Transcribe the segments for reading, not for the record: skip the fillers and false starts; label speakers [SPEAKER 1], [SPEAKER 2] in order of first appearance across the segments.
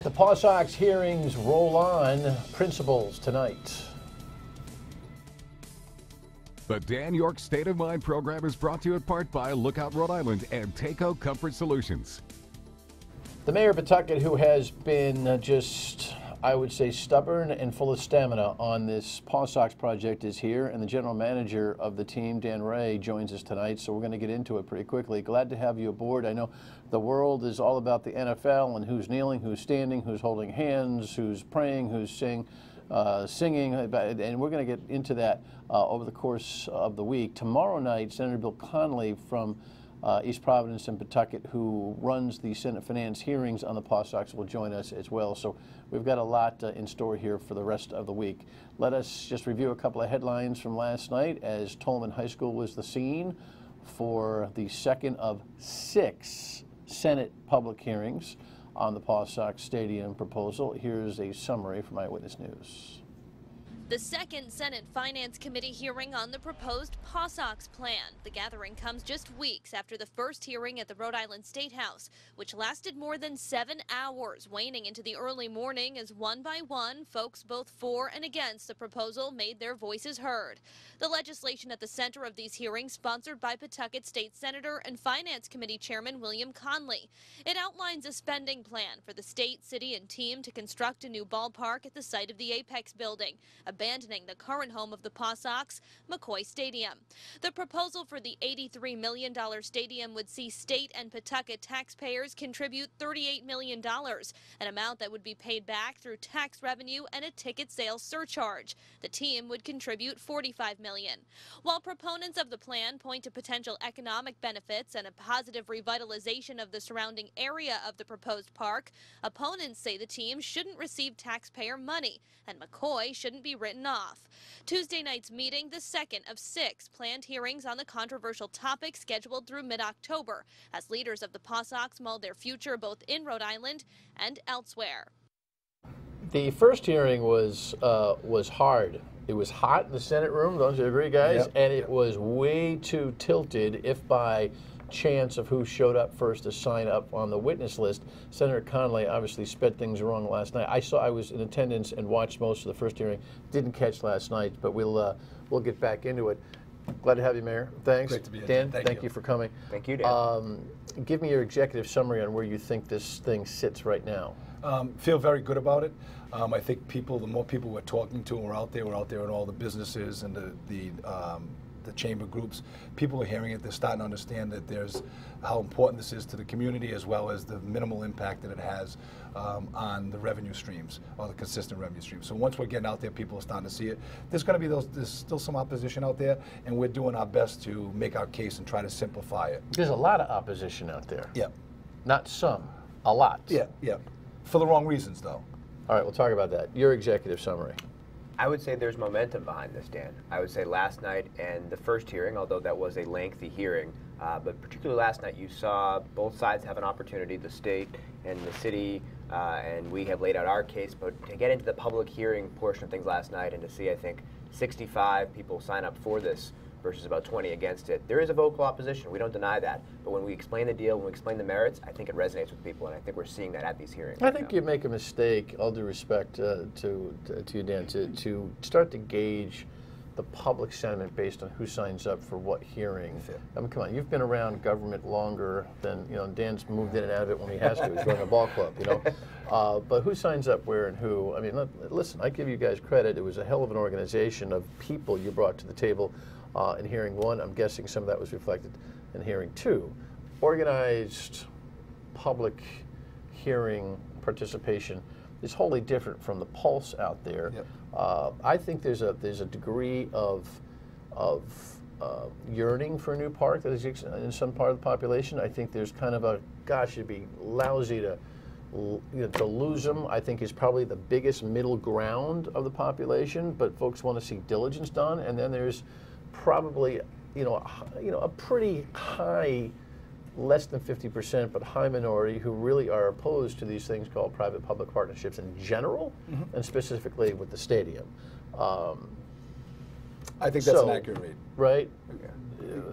[SPEAKER 1] The PawSox hearings roll on. Principals tonight.
[SPEAKER 2] The Dan Yorke State of Mind program is brought to you in part by Lookout Rhode Island and Takeo Comfort Solutions.
[SPEAKER 1] The mayor of Pawtucket, who has been I would say, stubborn and full of stamina on this PawSox project, is here, and the general manager of the team, Dan Rea, joins us tonight, so we're going to get into it pretty quickly. Glad to have you aboard. I know the world is all about the NFL and who's kneeling, who's standing, who's holding hands, who's praying, who's singing, and we're going to get into that over the course of the week. Tomorrow night, Senator Bill Connolly from East Providence and Pawtucket, who runs the Senate Finance hearings on the PawSox, will join us as well. So we've got a lot in store here for the rest of the week. Let us just review a couple of headlines from last night, as Tolman High School was the scene for the second of 6 Senate public hearings on the PawSox Stadium proposal. Here's a summary from Eyewitness News.
[SPEAKER 3] The second Senate Finance Committee hearing on the proposed PawSox plan. The gathering comes just weeks after the first hearing at the Rhode Island State House, which lasted more than 7 hours, waning into the early morning as one by one, folks both for and against the proposal made their voices heard. The legislation at the center of these hearings, sponsored by Pawtucket State Senator and Finance Committee Chairman William Conley. It outlines a spending plan for the state, city, and team to construct a new ballpark at the site of the Apex building, abandoning the current home of the PawSox, McCoy Stadium. The proposal for the $83 million stadium would see state and Pawtucket taxpayers contribute $38 million, an amount that would be paid back through tax revenue and a ticket sales surcharge. The team would contribute $45 million. While proponents of the plan point to potential economic benefits and a positive revitalization of the surrounding area of the proposed park, opponents say the team shouldn't receive taxpayer money and McCoy shouldn't be written off. Tuesday night's meeting, the second of 6 planned hearings on the controversial topic, scheduled through mid-October, as leaders of the PawSox mull their future both in Rhode Island and elsewhere.
[SPEAKER 1] The first hearing was hard. It was hot in the Senate room, don't you agree, guys?
[SPEAKER 4] Yep.
[SPEAKER 1] And it was way too tilted, if by chance of who showed up first to sign up on the witness list. Senator Connolly obviously sped things wrong last night. I was in attendance and watched most of the first hearing. Didn't catch last night, but we'll get back into it. Glad to have you, Mayor. Thanks.
[SPEAKER 4] Great to be here.
[SPEAKER 1] Dan,
[SPEAKER 4] Thank
[SPEAKER 1] you for coming.
[SPEAKER 5] Thank you, Dan.
[SPEAKER 1] Give me your executive summary on where you think this thing sits right now.
[SPEAKER 4] Feel very good about it. I think the more people we're talking to, and we're out there in all the businesses and the chamber groups, people are hearing it. They're starting to understand that there's how important this is to the community, as well as the minimal impact that it has on the revenue streams, or the consistent revenue streams. So once we're getting out there, people are starting to see it. There's going to be there's still some opposition out there, and we're doing our best to make our case and try to simplify it.
[SPEAKER 1] There's a lot of opposition out there.
[SPEAKER 4] Yeah.
[SPEAKER 1] Not some, a lot.
[SPEAKER 4] Yeah, yeah. For the wrong reasons, though.
[SPEAKER 1] All right, we'll talk about that. Your executive summary.
[SPEAKER 5] I would say there's momentum behind this, Dan. I would say last night and the first hearing, although that was a lengthy hearing, but particularly last night, you saw both sides have an opportunity, the state and the city, and we have laid out our case, but to get into the public hearing portion of things last night and to see, I think, 65 people sign up for this versus about 20 against it. There is a vocal opposition. We don't deny that. But when we explain the deal, when we explain the merits, I think it resonates with people, and I think we're seeing that at these hearings.
[SPEAKER 1] I think you make a mistake, all due respect to you, Dan, to start to gauge the public sentiment based on who signs up for what hearing. I mean, come on, you've been around government longer than, Dan's moved in and out of it when he has to. He's running a ball club, But who signs up where and who? I mean, listen, I give you guys credit. It was a hell of an organization of people you brought to the table. In hearing 1, I'm guessing some of that was reflected in hearing 2. Organized public hearing participation is wholly different from the pulse out there. Yep. I think there's a degree of yearning for a new park that is in some part of the population. I think there's kind of a, gosh, it'd be lousy to lose them. I think is probably the biggest middle ground of the population, but folks want to see diligence done. And then there's probably a pretty high, less than 50%, but high minority who really are opposed to these things called private-public partnerships in general, and specifically with the stadium.
[SPEAKER 4] I think that's an accurate read.
[SPEAKER 1] Right?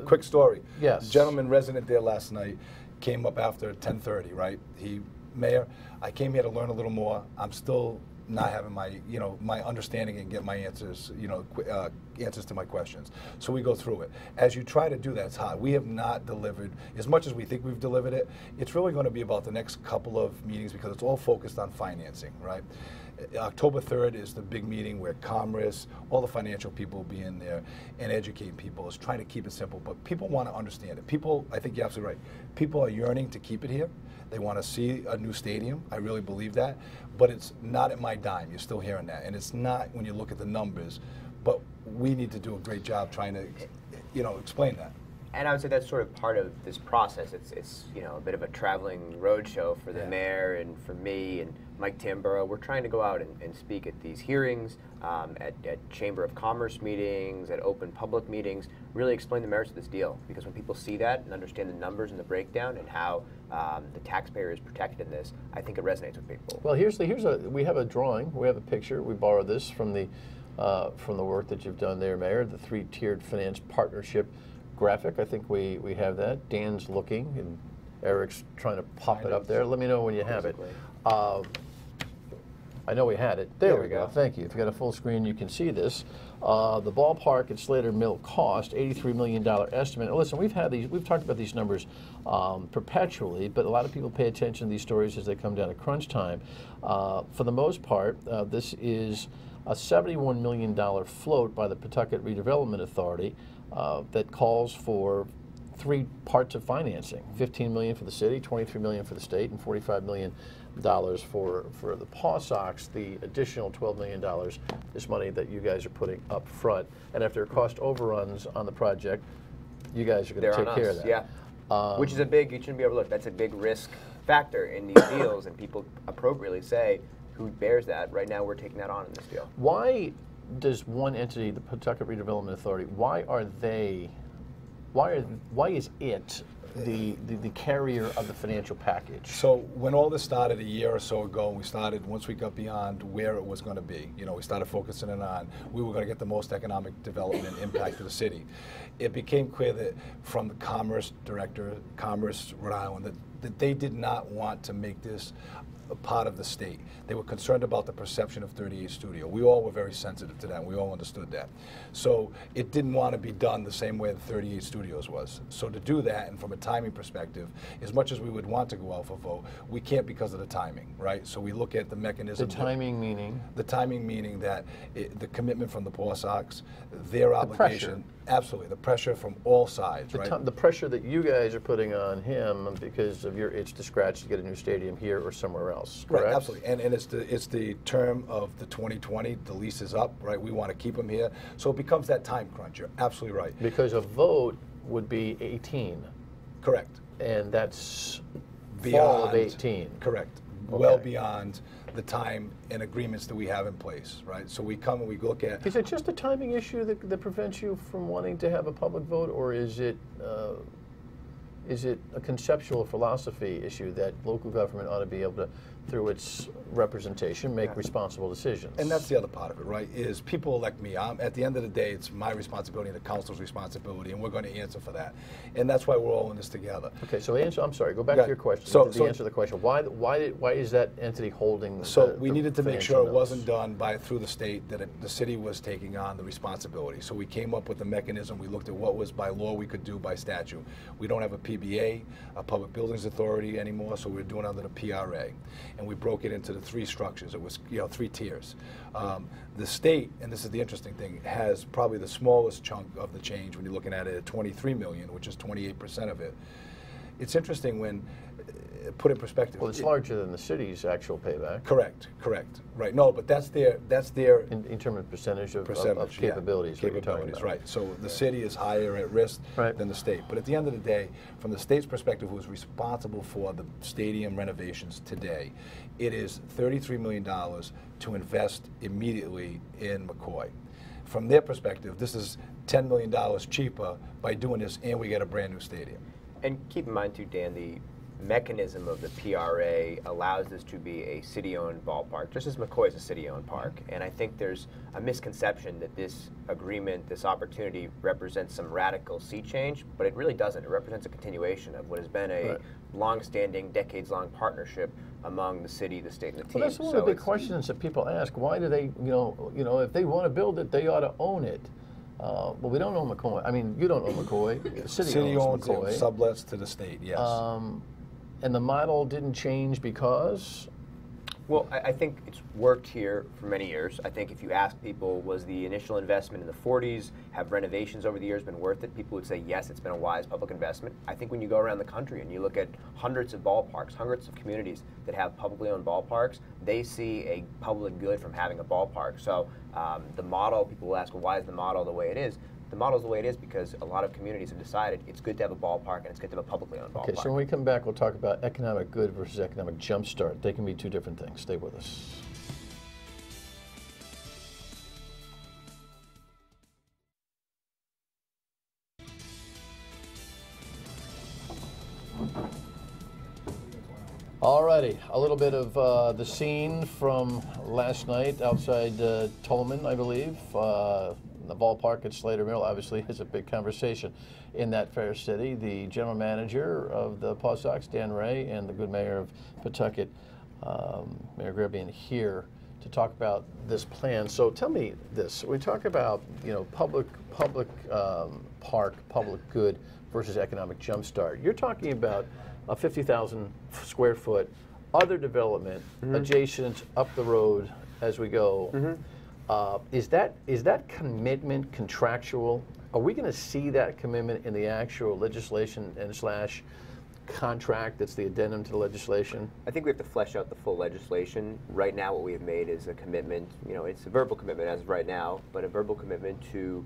[SPEAKER 4] Quick story.
[SPEAKER 1] Yes.
[SPEAKER 4] Gentleman resident there last night came up after 10:30, right? He Mayor, I came here to learn a little more. I'm still not having my, my understanding and get my answers, answers to my questions. So we go through it. As you try to do that, it's hard. We have not delivered as much as we think we've delivered it. It's really going to be about the next couple of meetings because it's all focused on financing, right? October 3rd is the big meeting where Commerce, all the financial people will be in there and educate people. It's trying to keep it simple, but people want to understand it. People, I think you're absolutely right. People are yearning to keep it here. They want to see a new stadium. I really believe that. But it's not at my dime. You're still hearing that. And it's not when you look at the numbers. But we need to do a great job trying to, explain that.
[SPEAKER 5] And I would say that's sort of part of this process. It's a bit of a traveling roadshow for the mayor and for me and Mike Tamburo. We're trying to go out and speak at these hearings, at Chamber of Commerce meetings, at open public meetings, really explain the merits of this deal. Because when people see that and understand the numbers and the breakdown and how the taxpayer is protected in this, I think it resonates with people.
[SPEAKER 1] Well, we have a drawing, we have a picture. We borrowed this from the work that you've done there, Mayor, the 3-tiered finance partnership graphic. I think we have that. Dan's looking and Eric's trying to pop it up there. Let me know when you have it. I know we had it. There we go. Thank you. If you got a full screen, you can see this. The ballpark at Slater Mill cost $83 million estimate. Now, listen, we've talked about these numbers perpetually, but a lot of people pay attention to these stories as they come down to crunch time. For the most part, this is a $71 million float by the Pawtucket Redevelopment Authority that calls for 3 parts of financing: $15 million for the city, $23 million for the state, and $45 million for the PawSox. The additional $12 million is money that you guys are putting up front. And if there are cost overruns on the project, you guys are going to take care of that.
[SPEAKER 5] Yeah. Which is you shouldn't be overlooked. That's a big risk factor in these deals, and people appropriately say, who bears that? Right now, we're taking that on in this deal.
[SPEAKER 1] Why does one entity, the Pawtucket Redevelopment Authority, why is it the carrier of the financial package?
[SPEAKER 4] So when all this started a year or so ago, once we got beyond where it was going to be, we started focusing in on, we were going to get the most economic development impact to the city. It became clear that from the Commerce Director, Commerce Rhode Island, that they did not want to make this a part of the state. They were concerned about the perception of 38 Studio. We all were very sensitive to that, and we all understood that. So it didn't want to be done the same way the 38 Studios was. So to do that, and from a timing perspective, as much as we would want to go out for vote, we can't because of the timing, right? So we look at the mechanism.
[SPEAKER 1] The timing meaning?
[SPEAKER 4] The timing meaning that the commitment from the PawSox, their obligation. Absolutely, the pressure from all sides, right?
[SPEAKER 1] The pressure that you guys are putting on him because of your itch to scratch to get a new stadium here or somewhere else, correct?
[SPEAKER 4] Right, absolutely, and it's the term of the 2020. The lease is up, right? We want to keep him here, so it becomes that time crunch. You're absolutely right.
[SPEAKER 1] Because a vote would be 18.
[SPEAKER 4] Correct.
[SPEAKER 1] And that's
[SPEAKER 4] beyond,
[SPEAKER 1] fall of 18.
[SPEAKER 4] Correct.
[SPEAKER 1] Okay.
[SPEAKER 4] Well beyond the time and agreements that we have in place, right? So we come and we look at.
[SPEAKER 1] Is it just a timing issue that prevents you from wanting to have a public vote, or is it a conceptual philosophy issue that local government ought to be able to, through its representation, make responsible decisions?
[SPEAKER 4] And that's the other part of it, right, is people elect me. At the end of the day, it's my responsibility and the council's responsibility, and we're going to answer for that. And that's why we're all in this together.
[SPEAKER 1] Okay, so I'm sorry, go back to your question. So answer the question. Why is that entity holding
[SPEAKER 4] we needed to make sure it wasn't done through the state, that the city was taking on the responsibility. So we came up with a mechanism. We looked at what was by law we could do by statute. We don't have a PBA, a Public Buildings Authority anymore, so we're doing under the PRA. And we broke it into the 3 structures. It was 3 tiers. The state, and this is the interesting thing, has probably the smallest chunk of the change when you're looking at it at $23 million, which is 28% of it. It's interesting when put in perspective.
[SPEAKER 1] Well, it's larger than the city's actual payback.
[SPEAKER 4] Correct. Right. No, but that's their
[SPEAKER 1] in terms of percentage of
[SPEAKER 4] capabilities. Capabilities, right. So the city is higher at risk than the state. But at the end of the day, from the state's perspective, who is responsible for the stadium renovations today, it is $33 million to invest immediately in McCoy. From their perspective, this is $10 million cheaper by doing this, and we get a brand new stadium.
[SPEAKER 5] And keep in mind too, Dan, the mechanism of the PRA allows this to be a city-owned ballpark, just as McCoy is a city-owned park. And I think there's a misconception that this agreement, this opportunity, represents some radical sea change, but it really doesn't. It represents a continuation of what has been a long-standing, decades-long partnership among the city, the state, and the team.
[SPEAKER 1] Well, that's one of the big questions that people ask. Why do they, if they want to build it, they ought to own it. Well, we don't own McCoy. I mean, you don't own McCoy. The city owns
[SPEAKER 4] McCoy.
[SPEAKER 1] McCoy.
[SPEAKER 4] Sublets to the state, yes.
[SPEAKER 1] And the model didn't change because?
[SPEAKER 5] Well, I think it's worked here for many years. I think if you ask people, was the initial investment in the 40s, have renovations over the years been worth it? People would say, yes, it's been a wise public investment. I think when you go around the country and you look at hundreds of ballparks, hundreds of communities that have publicly owned ballparks, they see a public good from having a ballpark. So the model, people will ask, well, why is the model the way it is? The model is the way it is because a lot of communities have decided it's good to have a ballpark and it's good to have a publicly owned ballpark.
[SPEAKER 1] Okay, so when we come back, we'll talk about economic good versus economic jumpstart. They can be two different things. Stay with us. Alrighty, a little bit of the scene from last night outside Tolman, I believe. The ballpark at Slater Mill obviously is a big conversation in that fair city. The general manager of the PawSox, Dan Rea, and the good mayor of Pawtucket, Mayor Grebien, here to talk about this plan. So tell me this: we talk about public park, public good versus economic jumpstart. You're talking about a 50,000 square foot other development adjacent up the road as we go. Is that commitment contractual? Are we going to see that commitment in the actual legislation and slash contract that's the addendum to the legislation?
[SPEAKER 5] I think we have to flesh out the full legislation. Right now what we have made is a commitment, it's a verbal commitment as of right now, but a verbal commitment to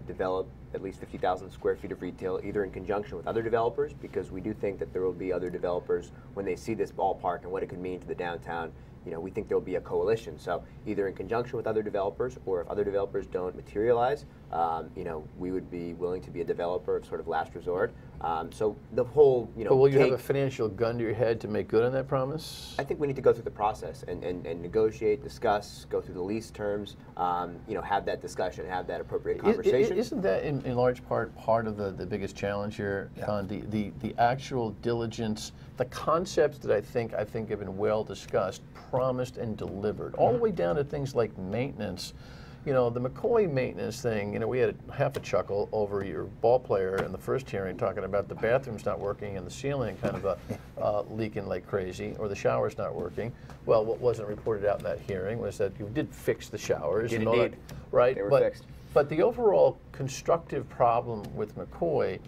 [SPEAKER 5] develop at least 50,000 square feet of retail, either in conjunction with other developers, because we do think that there will be other developers when they see this ballpark and what it could mean to the downtown. We think there will be a coalition. So either in conjunction with other developers, or if other developers don't materialize, we would be willing to be a developer of sort of last resort. So the whole,
[SPEAKER 1] But will you have a financial gun to your head to make good on that promise?
[SPEAKER 5] I think we need to go through the process and negotiate, discuss, go through the lease terms, have that discussion, have that appropriate conversation.
[SPEAKER 1] Isn't that in large part of the biggest challenge here, Don? The actual diligence, the concepts that I think have been well discussed, promised and delivered, all the way down to things like maintenance. The McCoy maintenance thing, we had half a chuckle over your ball player in the first hearing talking about the bathrooms not working and the ceiling kind of leaking like crazy, or the showers not working. Well, what wasn't reported out in that hearing was that you did fix the showers.
[SPEAKER 5] Did indeed.
[SPEAKER 1] Right?
[SPEAKER 5] They were fixed.
[SPEAKER 1] But the overall constructive problem with McCoy,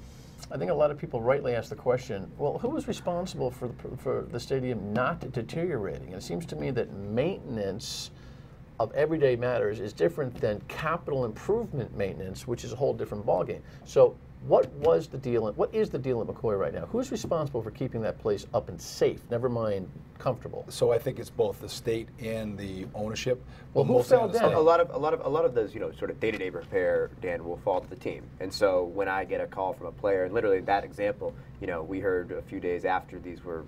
[SPEAKER 1] I think a lot of people rightly ask the question, well, who was responsible for the stadium not deteriorating? And it seems to me that maintenance of everyday matters is different than capital improvement maintenance, which is a whole different ballgame. So what is the deal at McCoy right now? Who's responsible for keeping that place up and safe, never mind comfortable?
[SPEAKER 4] So I think it's both the state and the ownership.
[SPEAKER 1] Well, who fell down?
[SPEAKER 5] A lot of those, sort of day-to-day repair, Dan, will fall to the team. And so when I get a call from a player, and literally that example, we heard a few days after these were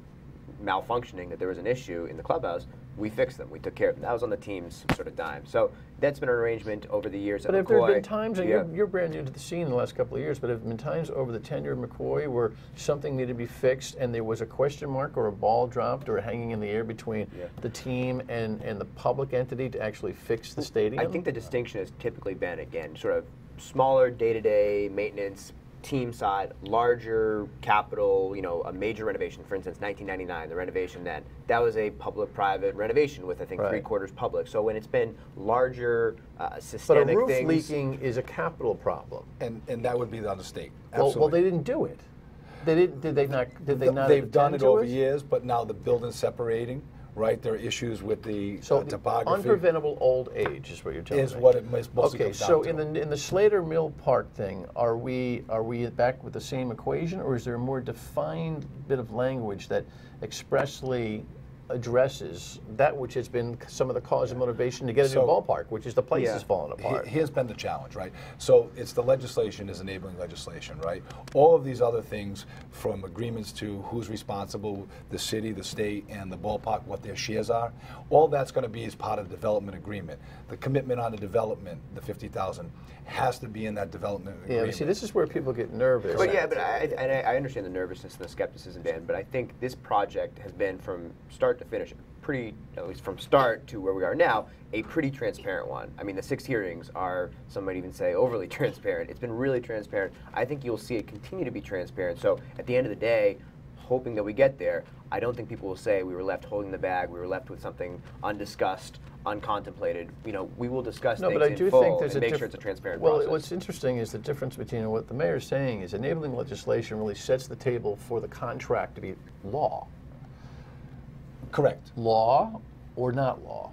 [SPEAKER 5] malfunctioning that there was an issue in the clubhouse, we fixed them. We took care of them. That was on the team's sort of dime. So that's been an arrangement over the years.
[SPEAKER 1] But have there been times, and you're brand new to the scene in the last couple of years, but have there been times over the tenure of McCoy where something needed to be fixed and there was a question mark or a ball dropped or hanging in the air between the team and the public entity to actually fix the stadium?
[SPEAKER 5] I think the distinction has typically been, again, sort of smaller day-to-day maintenance, team side, larger capital, a major renovation. For instance, 1999, the renovation then, that was a public-private renovation with, I think, 3/4 public. So when it's been larger, systemic things...
[SPEAKER 1] But a roof leaking is a capital problem.
[SPEAKER 4] And that would be on the state.
[SPEAKER 1] Well, they didn't do it. Did they not?
[SPEAKER 4] They've done it over years, but now the building's separating. Right, there are issues with the topography.
[SPEAKER 1] Unpreventable old age is what you're telling me.
[SPEAKER 4] Is what it mostly comes down to.
[SPEAKER 1] Okay, so in the Slater Mill Park thing, are we back with the same equation, or is there a more defined bit of language that expressly addresses that which has been some of the cause and motivation to get a new ballpark, which is the place is falling apart?
[SPEAKER 4] Here's been the challenge, right? So it's the legislation is enabling legislation, right? All of these other things, from agreements to who's responsible, the city, the state, and the ballpark, what their shares are, all that's going to be as part of the development agreement. The commitment on the development, the 50,000, has to be in that development agreement.
[SPEAKER 1] Yeah, see, this is where people get nervous.
[SPEAKER 5] But I understand the nervousness and the skepticism, Dan, but I think this project has been from start start to finish, at least from start to where we are now, a pretty transparent one. I mean, the 6 hearings are, some might even say, overly transparent. It's been really transparent. I think you'll see it continue to be transparent. So at the end of the day, hoping that we get there, I don't think people will say we were left holding the bag, we were left with something undiscussed, uncontemplated. You know, we will discuss things in full and make sure it's a transparent process.
[SPEAKER 1] Well, what's interesting is the difference between what the mayor's saying is enabling legislation really sets the table for the contract to be law.
[SPEAKER 4] Correct.
[SPEAKER 1] Law or not law?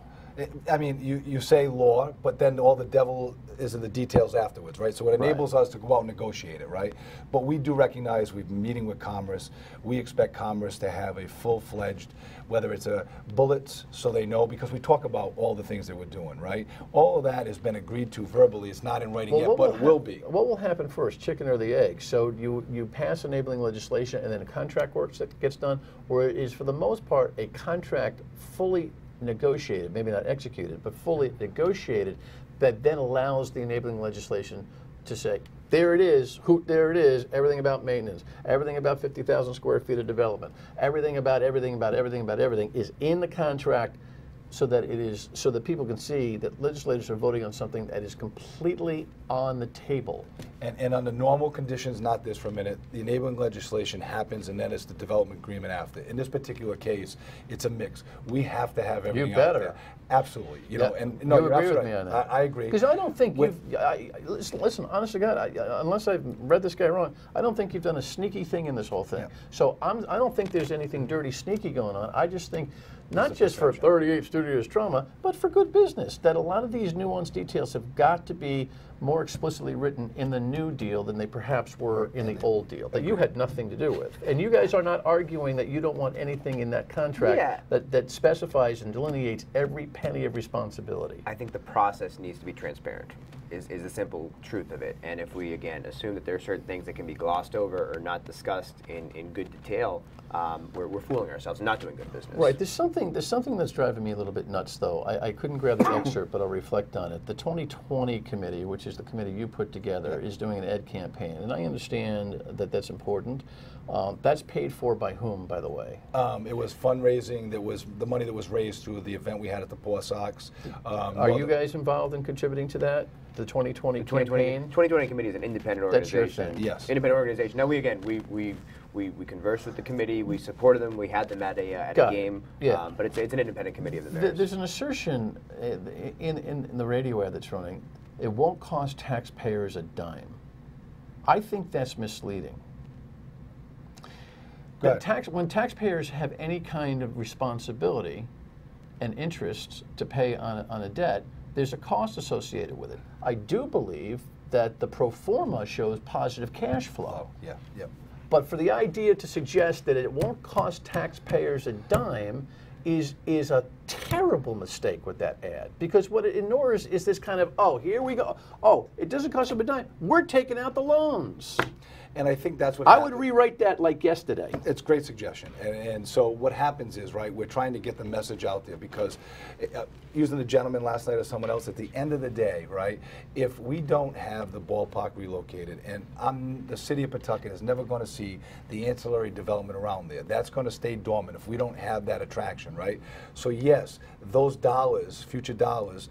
[SPEAKER 4] I mean, you say law, but then all the devil is in the details afterwards, right? So it enables us to go out and negotiate it, right? But we do recognize we've been meeting with Commerce. We expect Commerce to have a full-fledged, whether it's a bullets, so they know, because we talk about all the things that we're doing, right? All of that has been agreed to verbally. It's not in writing yet, but it will be.
[SPEAKER 1] What will happen first, chicken or the egg? So you pass enabling legislation and then a contract work that gets done, or is for the most part a contract fully negotiated, maybe not executed, but fully negotiated, that then allows the enabling legislation to say, there it is, there it is, everything about maintenance, everything about 50,000 square feet of development, everything about everything is in the contract, so that it is, so that people can see that legislators are voting on something that is completely on the table.
[SPEAKER 4] And under normal conditions, not this for a minute, the enabling legislation happens and then it's the development agreement after. In this particular case, it's a mix. We have to have everything out there. Absolutely. You know, and no,
[SPEAKER 1] you agree with me on that.
[SPEAKER 4] I agree.
[SPEAKER 1] Because I don't think listen, honest to God, unless I've read this guy wrong, I don't think you've done a sneaky thing in this whole thing. Yeah. So I don't think there's anything dirty, sneaky going on. I just think, not just for 38 studios trauma, but for good business, that a lot of these nuanced details have got to be more explicitly written in the new deal than they perhaps were in the old deal, that you had nothing to do with. And you guys are not arguing that you don't want anything in that contract that specifies and delineates every penny of responsibility.
[SPEAKER 5] I think the process needs to be transparent, is the simple truth of it. And if we, again, assume that there are certain things that can be glossed over or not discussed in good detail, we're fooling ourselves and not doing good business.
[SPEAKER 1] Right. There's something that's driving me a little bit nuts, though. I couldn't grab the excerpt, but I'll reflect on it. The 2020 committee, which is the committee you put together, is doing an ed campaign, and I understand that that's important. That's paid for by whom, by the way?
[SPEAKER 4] It was fundraising. That was the money that was raised through the event we had at the PawSox.
[SPEAKER 1] Are you guys involved in contributing to that? The 2020 campaign?
[SPEAKER 5] 2020 committee is an independent organization.
[SPEAKER 1] That's your thing.
[SPEAKER 4] Yes.
[SPEAKER 5] Independent organization. Now, we conversed with the committee. We supported them. We had them at a game.
[SPEAKER 1] Yeah.
[SPEAKER 5] But it's an independent committee of the mayors.
[SPEAKER 1] There's an assertion in the radio ad that's running, it won't cost taxpayers a dime. I think that's misleading. When taxpayers have any kind of responsibility and interests to pay on a debt, there's a cost associated with it. I do believe that the pro forma shows positive cash flow.
[SPEAKER 4] Yeah.
[SPEAKER 1] But for the idea to suggest that it won't cost taxpayers a dime is a terrible mistake with that ad, because what it ignores is this kind of, oh, here we go. Oh, it doesn't cost them a dime. We're taking out the loans.
[SPEAKER 4] And I think that's what
[SPEAKER 1] I would rewrite that like yesterday.
[SPEAKER 4] It's a great suggestion. And so what happens is, right, we're trying to get the message out there, because using the gentleman last night or someone else, at the end of the day, right, if we don't have the ballpark relocated, and the city of Pawtucket is never going to see the ancillary development around there. That's going to stay dormant if we don't have that attraction, right? So yes, those dollars, future dollars,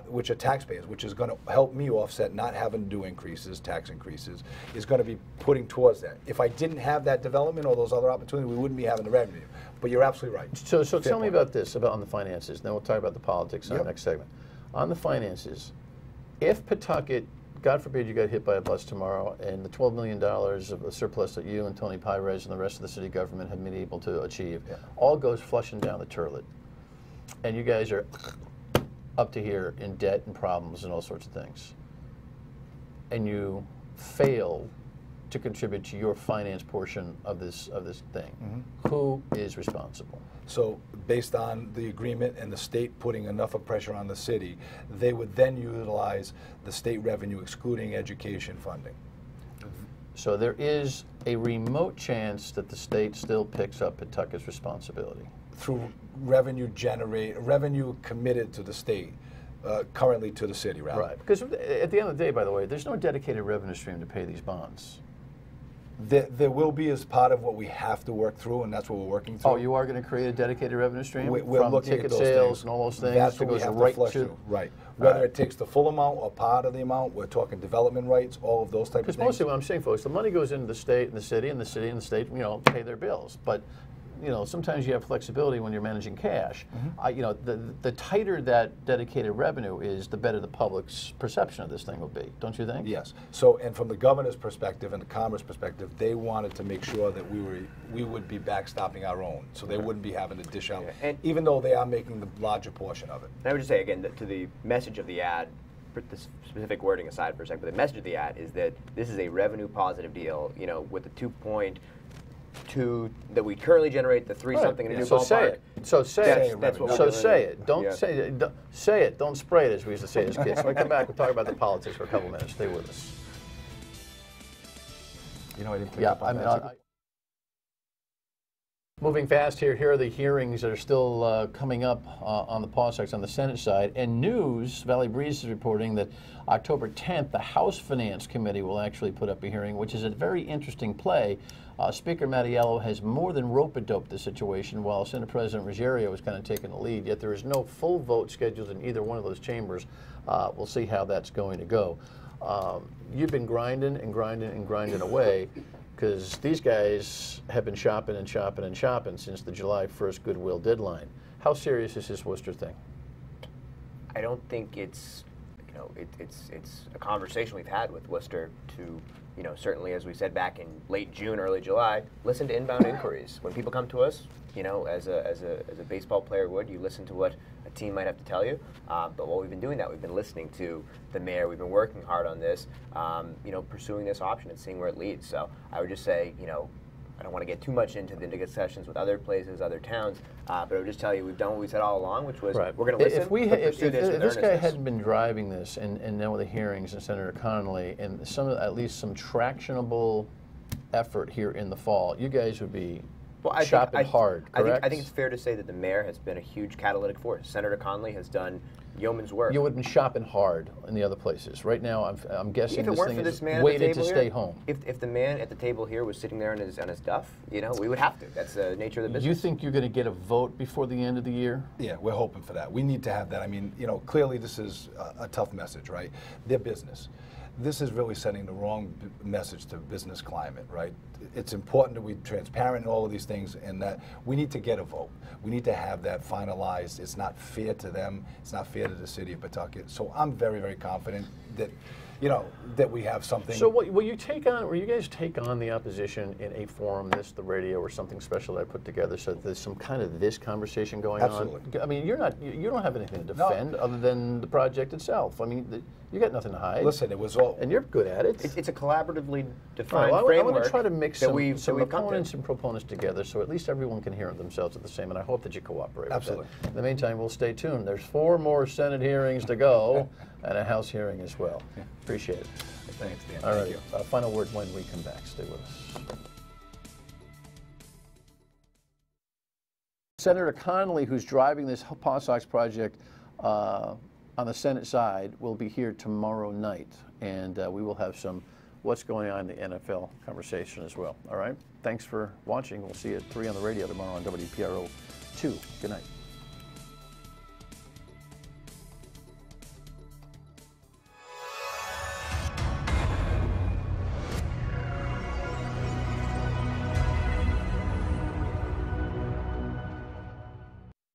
[SPEAKER 4] which are taxpayers, which is going to help me offset not having to do increases, tax increases, is going to be putting towards that. If I didn't have that development or those other opportunities, we wouldn't be having the revenue. But you're absolutely right.
[SPEAKER 1] So tell me about this, on the finances, then we'll talk about the politics in the next segment. On the finances, if Pawtucket, God forbid you got hit by a bus tomorrow, and the $12 million of a surplus that you and Tony Pires and the rest of the city government have been able to achieve, all goes flushing down the toilet, and you guys are up to here in debt and problems and all sorts of things, and you fail to contribute to your finance portion of this thing, who is responsible?
[SPEAKER 4] So based on the agreement and the state putting enough of pressure on the city, they would then utilize the state revenue excluding education funding.
[SPEAKER 1] So there is a remote chance that the state still picks up Pawtucket's responsibility
[SPEAKER 4] through revenue committed to the state, currently to the city, rather.
[SPEAKER 1] Right, because at the end of the day, by the way, there's no dedicated revenue stream to pay these bonds.
[SPEAKER 4] There will be as part of what we have to work through, and that's what we're working through.
[SPEAKER 1] Oh, you are going to create a dedicated revenue stream
[SPEAKER 4] We're
[SPEAKER 1] from
[SPEAKER 4] looking
[SPEAKER 1] ticket
[SPEAKER 4] at those
[SPEAKER 1] sales
[SPEAKER 4] things.
[SPEAKER 1] and all those things.
[SPEAKER 4] That's
[SPEAKER 1] that
[SPEAKER 4] what we
[SPEAKER 1] goes
[SPEAKER 4] have
[SPEAKER 1] right
[SPEAKER 4] to flush
[SPEAKER 1] to
[SPEAKER 4] through. Right. Whether
[SPEAKER 1] right.
[SPEAKER 4] it takes the full amount or part of the amount, we're talking development rights, all of those type of
[SPEAKER 1] Because
[SPEAKER 4] things.
[SPEAKER 1] mostly what I'm saying, folks, the money goes into the state and the city, and the city and the state, you know, pay their bills. But you know, sometimes you have flexibility when you're managing cash. You know, the tighter that dedicated revenue is, the better the public's perception of this thing will be. Don't you think?
[SPEAKER 4] Yes. So, and from the governor's perspective and the commerce perspective, they wanted to make sure that we would be backstopping our own, so they wouldn't be having to dish out,
[SPEAKER 5] And
[SPEAKER 4] even though they are making the larger portion of it.
[SPEAKER 5] And I would just say again to the message of the ad, put the specific wording aside for a second, but the message of the ad is that this is a revenue positive deal. You know, with the 2.2 that we currently generate, the 3 something in a new
[SPEAKER 1] so
[SPEAKER 5] ballpark.
[SPEAKER 1] say it. So say it.
[SPEAKER 5] That's what we're
[SPEAKER 1] So
[SPEAKER 5] doing.
[SPEAKER 1] say it. Don't
[SPEAKER 5] Yeah.
[SPEAKER 1] say it. Say it. Don't spray it, as we used to say as kids. When we come back, we'll talk about the politics for a couple minutes. Stay with us.
[SPEAKER 4] You know, I didn't pick
[SPEAKER 1] Yeah,
[SPEAKER 4] up on
[SPEAKER 1] I mean,
[SPEAKER 4] that.
[SPEAKER 1] moving fast here. Here are the hearings that are still coming up on the PawSox on the Senate side. And news, Valley Breeze is reporting that October 10th, the House Finance Committee will actually put up a hearing, which is a very interesting play. Speaker Mattiello has more than rope-a-doped the situation, while Senate President Ruggiero is kind of taking the lead. Yet there is no full vote scheduled in either one of those chambers. We'll see how that's going to go. You've been grinding and grinding and grinding away, because these guys have been shopping and shopping and shopping since the July 1st goodwill deadline. How serious is this Worcester thing?
[SPEAKER 5] I don't think it's, you know, it's a conversation we've had with Worcester to, you know, certainly as we said back in late June, early July, listen to inbound inquiries. When people come to us, you know, as a baseball player would, you listen to what a team might have to tell you. But while we've been doing that, we've been listening to the mayor. We've been working hard on this, you know, pursuing this option and seeing where it leads. So I would just say, you know, I don't want to get too much into the discussions with other places, other towns, but I would just tell you we've done what we said all along, which was we're going to listen, but pursue this with
[SPEAKER 1] this guy
[SPEAKER 5] earnestness.
[SPEAKER 1] hadn't been driving this, and now with the hearings and Senator Connolly, and at least some tractionable effort here in the fall, you guys would be shopping hard, correct?
[SPEAKER 5] I think it's fair to say that the mayor has been a huge catalytic force. Senator Connolly has done yeoman's work.
[SPEAKER 1] You would have been shopping hard in the other places. Right now, I'm guessing this thing is
[SPEAKER 5] man
[SPEAKER 1] waited to stay home.
[SPEAKER 5] If the man at the table here was sitting there on his duff, you know, we would have to. That's the nature of the business.
[SPEAKER 1] You think you're going to get a vote before the end of the year?
[SPEAKER 4] Yeah, we're hoping for that. We need to have that. I mean, you know, clearly this is a tough message, right? Their business. This is really sending the wrong message to business climate, right? It's important that we're transparent in all of these things, and that we need to get a vote. We need to have that finalized. It's not fair to them. It's not fair to the city of Pawtucket. So I'm very, very confident that, you know, that we have something.
[SPEAKER 1] So will you guys take on the opposition in a forum, the radio, or something special that I put together, so that there's some kind of this conversation going
[SPEAKER 4] Absolutely.
[SPEAKER 1] on? I mean, you don't have anything to defend other than the project itself. I mean, you got nothing to hide.
[SPEAKER 4] Listen, it was all.
[SPEAKER 1] And you're good at it.
[SPEAKER 5] It's a collaboratively defined
[SPEAKER 1] I
[SPEAKER 5] framework.
[SPEAKER 1] want to try to mix some
[SPEAKER 5] we've
[SPEAKER 1] opponents and proponents together, so at least everyone can hear themselves at the same, and I hope that you cooperate
[SPEAKER 4] Absolutely.
[SPEAKER 1] with that. In the meantime, we'll stay tuned. There's 4 more Senate hearings to go, and a House hearing as well. Appreciate it.
[SPEAKER 4] Thanks, Dan.
[SPEAKER 1] All
[SPEAKER 4] Thank
[SPEAKER 1] right.
[SPEAKER 4] you.
[SPEAKER 1] Final word when we come back. Stay with us. Senator Connolly, who's driving this PawSox project on the Senate side, will be here tomorrow night, and we will have some what's going on in the NFL conversation as well. All right? Thanks for watching. We'll see you at 3 on the radio tomorrow on WPRO 2. Good night.